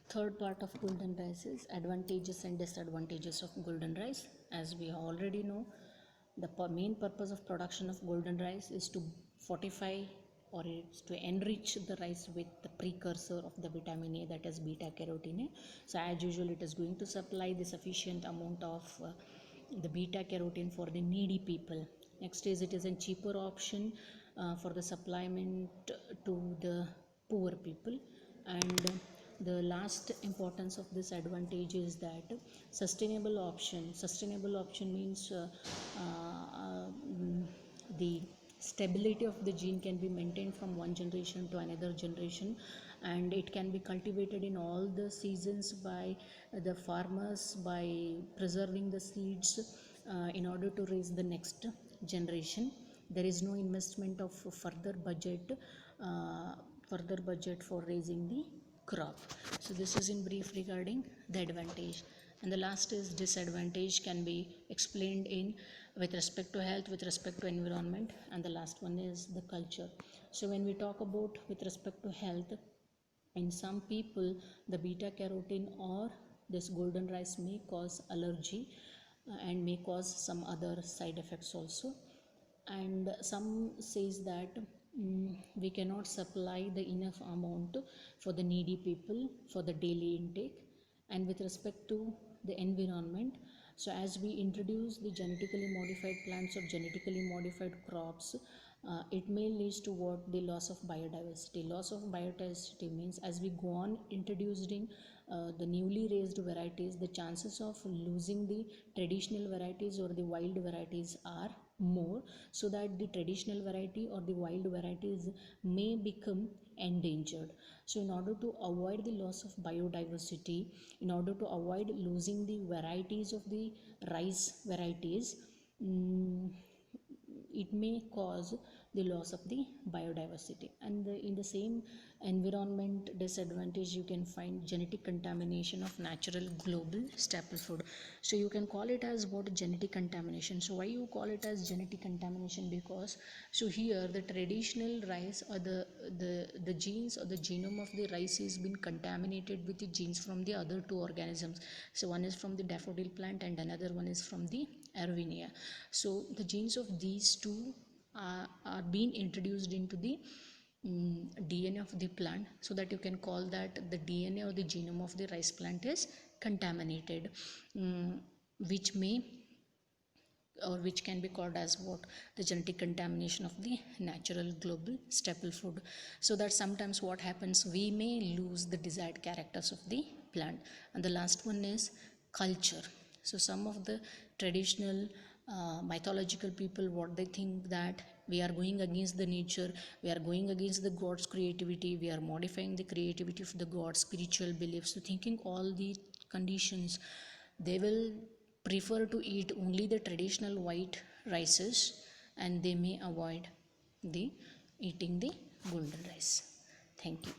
Third part of golden rice is advantages and disadvantages of golden rice. As we already know, the main purpose of production of golden rice is to fortify or is to enrich the rice with the precursor of the vitamin A, that is beta carotene. So as usual, it is going to supply the sufficient amount of the beta carotene for the needy people. Next is it is a cheaper option for the supplement to the poor people. And the last importance of this advantage is that sustainable option means the stability of the gene can be maintained from one generation to another generation, and it can be cultivated in all the seasons by the farmers by preserving the seeds in order to raise the next generation. There is no investment of further budget for raising the crop. So this is in brief regarding the advantage. And the last is disadvantage, can be explained in with respect to health, with respect to environment, and the last one is the culture. So when we talk about with respect to health, in some people the beta carotene or this golden rice may cause allergy and may cause some other side effects also. And some says that we cannot supply the enough amount for the needy people for the daily intake. And with respect to the environment, so as we introduce the genetically modified plants or genetically modified crops, it may lead to what the loss of biodiversity means as we go on introducing the newly raised varieties, the chances of losing the traditional varieties or the wild varieties are more, so that the traditional variety or the wild varieties may become endangered. So in order to avoid the loss of biodiversity, in order to avoid losing the varieties of the rice varieties, it may cause the loss of the biodiversity. And in the same environment disadvantage, you can find genetic contamination of natural global staple food. So you can call it as what genetic contamination. So why you call it as genetic contamination? Because so here the traditional rice or the genes or the genome of the rice has been contaminated with the genes from the other two organisms. So one is from the daffodil plant and another one is from the Erwinia. So the genes of these two are being introduced into the DNA of the plant, so that you can call that the DNA or the genome of the rice plant is contaminated, which may or which can be called as what the genetic contamination of the natural global staple food. So that sometimes what happens, we may lose the desired characters of the plant. And the last one is culture. So some of the traditional mythological people, what they think that we are going against the nature, we are going against the God's creativity, we are modifying the creativity of the God's spiritual beliefs. So thinking all the conditions, they will prefer to eat only the traditional white rices, and they may avoid the eating the golden rice. Thank you.